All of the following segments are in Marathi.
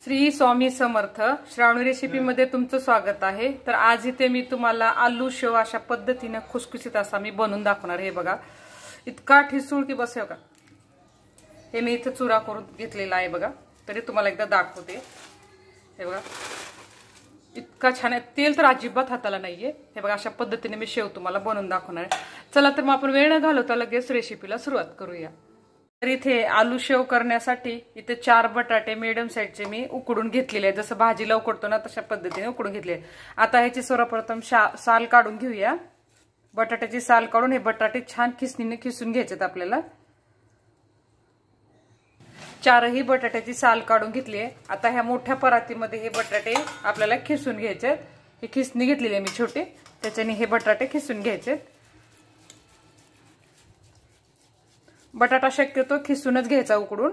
श्री स्वामी समर्थ श्रावणी रेसिपी मध्ये तुमचं स्वागत आहे। तर आज इथे मी तुम्हाला आलू शेव अशा पद्धतीने खुसखुशीत असा मी बनवून दाखवणार आहे। बघा इतका ठिसूळ की बस बघा, हे मी इथे चुरा करून घेतलेला आहे बघा। तरी तुम्हाला एकदा दाखवते, हे बघा इतका छान आहे। तेल तर अजिबात हाताला नाहीये। हे बघा अशा पद्धतीने मी शेव तुम्हाला बनवून दाखवणार आहे। चला तर मग आपण वेळ न घालवता लगेच रेसिपीला सुरुवात करूया। तर इथे आलू शेव करण्यासाठी इथे 4 बटाटे मीडियम साईजचे मी उकडून घेतलेले आहेत। जसं भाजीला उकडतो ना तशा पद्धतीने उकडून घेतले। आता ह्याची सर्वप्रथम साल काढून घेऊया। बटाट्याची साल काढून हे बटाटे छान खिसणीने खिसून घ्यायचेत आपल्याला। 4ही बटाट्याची साल काढून घेतली आहे। आता ह्या मोठ्या परातीमध्ये हे बटाटे आपल्याला खिसून घ्यायचेत। हे खिसणी घेतलेली आहे मी छोटी, त्याच्याने हे बटाटे खिसून घ्यायचेत। बटाटा शक्यतो खिसूनच घ्यायचा उकडून,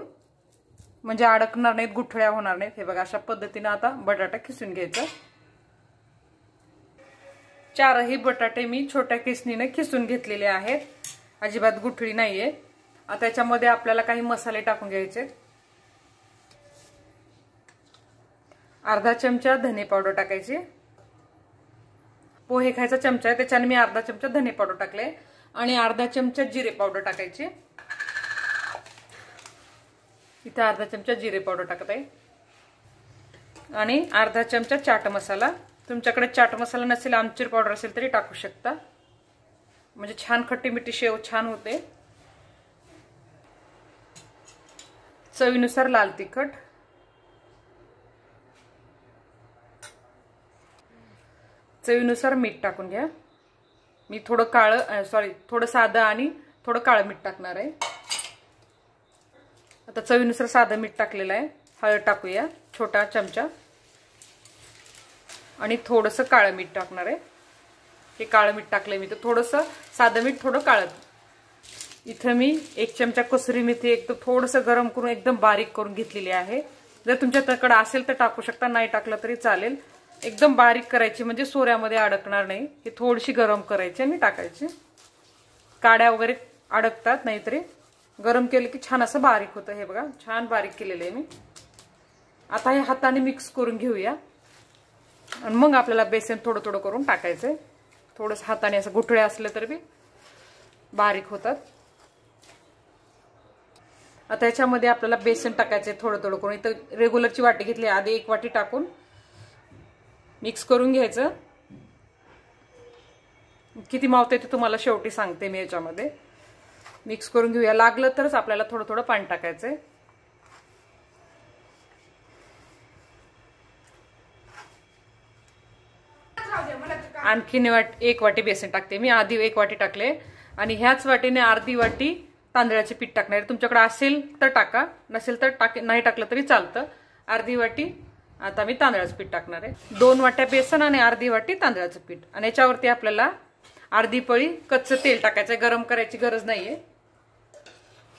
म्हणजे अडकणार नाहीत, गुठळ्या होणार नाहीत। हे बघा अशा पद्धतीने आता बटाटा खिसून घ्यायचा। 4ही बटाटे मी छोट्या खिसणीने खिसून घेतलेले आहेत, अजिबात गुठळी नाहीये। आता त्याच्यामध्ये आपल्याला काही मसाले टाकून घ्यायचे। अर्धा चमचा धने पावडर टाकायची। पोहे खायचा चमचा आहे, त्याच्याने मी अर्धा चमचा धने पावडर टाकले आणि अर्धा चमचा जिरे पावडर टाकायची। इथे अर्धा चमचा जिरे पावडर टाकत आहे आणि अर्धा चमचा चाट मसाला। तुमच्याकडे चाट मसाला नसेल, आमचूर पावडर असेल तरी टाकू शकता, म्हणजे छान खट्टी मिठी शेव छान होते। चवीनुसार लाल तिखट, चवीनुसार मीठ टाकून घ्या। मी थोडं साधं आणि थोडं काळं मीठ टाकणार आहे। आता चवीनुसार साधं मीठ टाकलेलं आहे। हळद टाकूया छोटा चमचा आणि थोडंसं काळं मीठ टाकणार आहे। हे काळं मीठ टाकलंय मी, तर थोडंसं साधं मीठ थोडं काळं। इथं मी 1 चमचा कसुरी मेथी एकदम थोडंसं गरम करून एकदम बारीक करून घेतलेली आहे। जर तुमच्याकडे असेल तर टाकू शकता, नाही टाकलं तरी चालेल। एकदम बारीक करायची म्हणजे सोऱ्यामध्ये अडकणार नाही। हे थोडीशी गरम करायची आणि टाकायची, काड्या वगैरे अडकतात, नाहीतरी गरम केलं की छान असं बारीक होतं। हे बघा छान बारीक केलेलं आहे मी। आता हे हाताने मिक्स करून घेऊया आणि मग आपल्याला बेसन थोडं थोडं करून टाकायचंय। थोडंसं हाताने असं गुठळे असले तर बी बारीक होतात। आता याच्यामध्ये आपल्याला बेसन टाकायचंय थोडं थोडं करून। इथं रेग्युलरची वाटी घेतली, आधी 1 वाटी टाकून मिक्स करून घ्यायचं। किती मावते ते तुम्हाला शेवटी सांगते मी। याच्यामध्ये मिक्स करून घेऊया। लागलं तरच आपल्याला थोडं थोडं पाणी टाकायचंय। आणखीन 1 वाटी बेसन टाकते मी। आधी 1 वाटी टाकले आणि ह्याच वाटीने अर्धी वाटी तांदळाचे पीठ टाकणार। तुमच्याकडे असेल तर टाका, नसेल तर नाही टाकलं तरी चालतं। अर्धी वाटी आता मी तांदळाचं पीठ टाकणार आहे। 2 वाट्या बेसन आणि अर्धी वाटी तांदळाचं पीठ, आणि याच्यावरती आपल्याला अर्धी पळी कच्चं तेल टाकायचं। गरम करायची गरज नाहीये।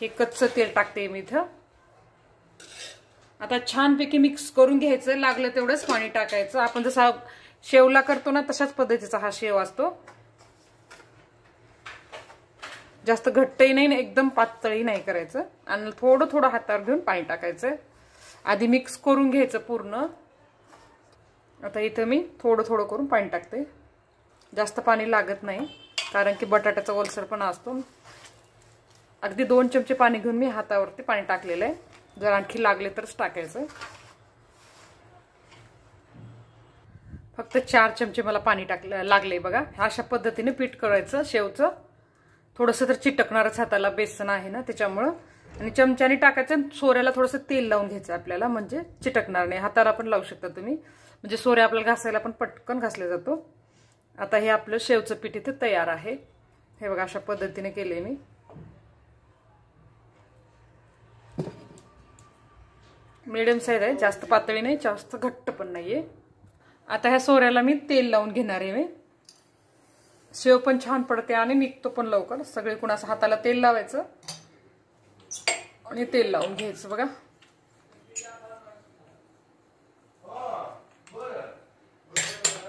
हे कच्चं तेल टाकते मी इथं। आता छानपैकी मिक्स करून घ्यायचं। लागलं तेवढंच पाणी टाकायचं। आपण जसा शेवला करतो ना तशाच पद्धतीचा हा शेव असतो। जास्त घट्टही नाही, एकदम पातळही नाही करायचं। आणि थोडं थोडं हातावर घेऊन पाणी टाकायचं। आधी मिक्स करून घ्यायचं पूर्ण। आता इथं मी थोडं थोडं करून पाणी टाकते, जास्त पाणी लागत नाही, कारण की बटाट्याचा ओलसरपणा असतो। अगदी 2 चमचे पाणी घेऊन मी हातावरती पाणी टाकलेलं आहे। जर आणखी लागले तरच टाकायचं। फक्त 4 चमचे मला पाणी लागले बघा। अशा पद्धतीने पीठ करायचं शेवचं। थोडंसं तर चिटकणारच हाताला, बेसन आहे ना त्याच्यामुळं। आणि चमच्याने टाकायचं, सोऱ्याला थोडंसं तेल लावून घ्यायचं आपल्याला, म्हणजे चिटकणार नाही। हाताला पण लावू शकता तुम्ही, म्हणजे सोऱ्या आपल्याला घासायला पण पटकन घासला जातो। आता हे आपलं शेवचं पीठ इथे तयार आहे। हे बघा अशा पद्धतीने केले मी। मीडियम साईज आहे, जास्त पातळी नाही, जास्त घट्ट पण नाहीये। आता ह्या सोऱ्याला मी तेल लावून घेणार आहे। शेव पण छान पडते आणि निघतो पण लवकर। सगळे कुणाचं हाताला तेल लावायचं आणि तेल लावून घ्यायचं बघा।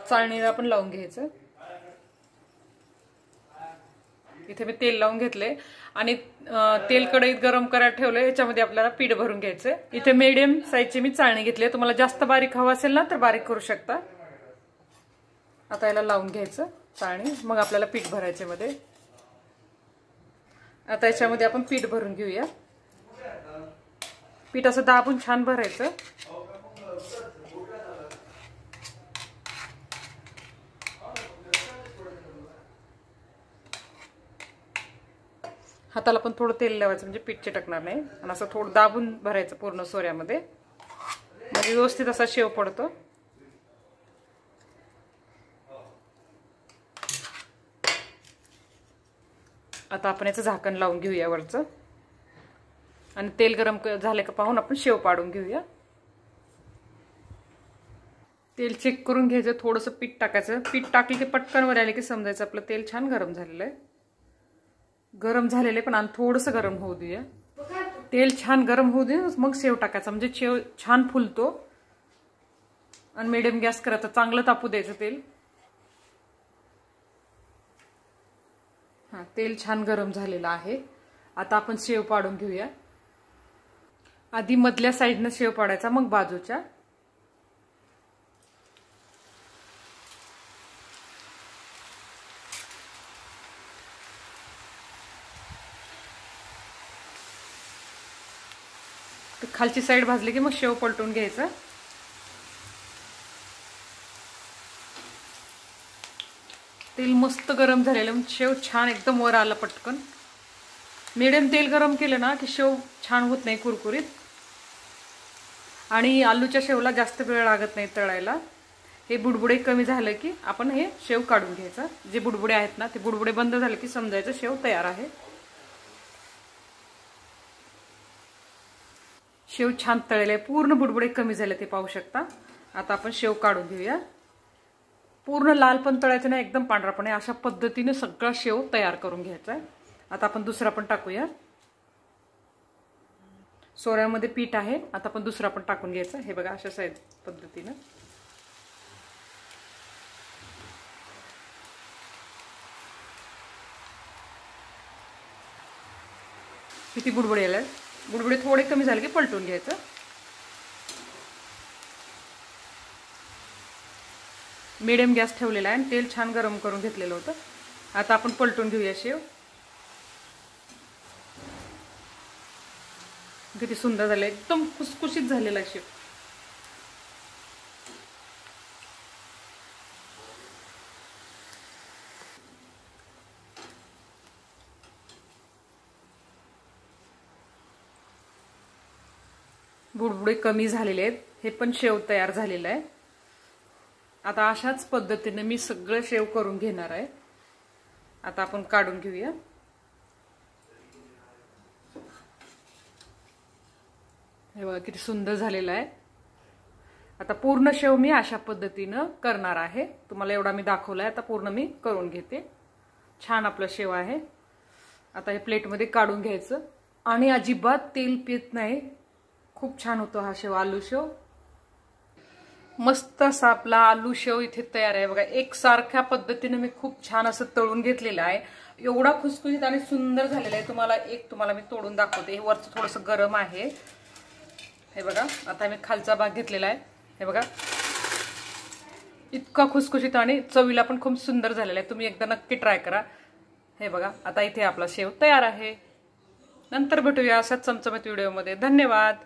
चाळणीला पण लावून घ्यायचं। इथे मी तेल लावून घेतले आणि तेल कढईत गरम करायला ठेवलं. याच्यामध्ये आपल्याला पीठ भरून घ्यायचंय. इथे मीडियम साईजची मी चाळणी घेतली. तुम्हाला जास्त बारीक हवं असेल ना तर बारीक करू शकता. आता याला लावून घ्यायचं चाळणी, मग आपल्याला पीठ भरायचे मध्ये. आता याच्यामध्ये आपण पीठ भरून घेऊया. पीठ असं दाबून छान भरायचं. हाताला पण थोडं तेल लावायचं म्हणजे पीठ चिटकणार नाही. आणि असं थोडं दाबून भरायचं पूर्ण सोऱ्यामध्ये, म्हणजे व्यवस्थित असा शेव पडतो. आता आपण याचं झाकण लावून घेऊया वरचं आणि तेल गरम झाले का पाहून आपण शेव पाडून घेऊया. तेल चेक करून घ्यायचं, थोडंसं पीठ टाकायचं. पीठ टाकलं की पटकन वर आले की समजायचं आपलं तेल छान गरम झालेलं आहे. गरम झालेलं आहे पण आणि थोडंसं गरम होऊ देऊया. तेल छान गरम होऊ दे मग शेव टाकायचा, म्हणजे शेव छान फुलतो. आणि मिडियम गॅस करायचा, चांगलं तापू द्यायचं तेल. हा, तेल छान गरम झालेलं आहे. आता आपण शेव पाडून घेऊया. आधी मधल्या साईडनं शेव पाडायचा, मग बाजूच्या. खालची साईड भाजली की मग शेव पलटून घ्यायचं. तेल मस्त गरम झालेलं, शेव छान एकदम वर आला पटकन. मीडियम तेल गरम केलं ना की शेव छान होत नाही कुरकुरीत. आणि आलूच्या शेवला जास्त वेळ लागत नाही तळायला. हे बुडबुडे कमी झालं की आपण हे शेव काढून घ्यायचं. जे बुडबुडे आहेत ना ते बुडबुडे बंद झाले की समजायचं शेव तयार आहे. शेव छान तळले, पूर्ण बुडबुडे कमी झाले ते पाहू शकता. आता आपण शेव काढून घेऊया. पूर्ण लाल पण तळायचं नाही, एकदम पांढरा पण. अशा पद्धतीने सगळा शेव तयार करून घ्यायचा आहे. आता आपण दुसरा पण टाकूया. सोऱ्यामध्ये पीठ आहे, आता आपण दुसरा पण टाकून घ्यायचा. हे बघा अशा साईज पद्धतीने. किती बुडबुडे आले, बुडबुडे थोडे कमी झाले की पलटून घ्यायचं. मीडियम गॅस ठेवलेला आहे आणि तेल छान गरम करून घेतलेलं होतं. आता आपण पलटून घेऊया शेव. किती सुंदर झालं, एकदम खुसखुशीत झालेला शेव. बुडबुडे कमी झालेले आहेत. हे पण शेव तयार झालेलं आहे. आता अशाच पद्धतीने मी सगळं शेव करून घेणार आहे. आता आपण काढून घेऊया. हे बघा किती सुंदर झालेलं आहे. आता पूर्ण शेव मी अशा पद्धतीनं करणार आहे. तुम्हाला एवढा मी दाखवलाय, आता पूर्ण मी करून घेते. छान आपलं शेव आहे. आता हे प्लेटमध्ये काढून घ्यायचं आणि अजिबात तेल पित नाही. खूप छान होतो हा शेव, आलू शेव. मस्त असा आपला आलू शेव इथे तयार आहे बघा. एकसारख्या पद्धतीने मी खूप छान असं तळून घेतलेलं आहे. एवढा खुसखुशीत आणि सुंदर झालेला आहे. तुम्हाला मी तोडून दाखवते. हे वरचं थोडंसं गरम आहे. हे बघा, आता मी खालचा भाग घेतलेला आहे. हे बघा इतका खुसखुशीत आणि चवीला पण खूप सुंदर झालेला आहे. तुम्ही एकदा नक्की ट्राय करा. हे बघा, आता इथे आपला शेव तयार आहे. नंतर भेटूया अशाच चमचमीत व्हिडिओमध्ये. धन्यवाद.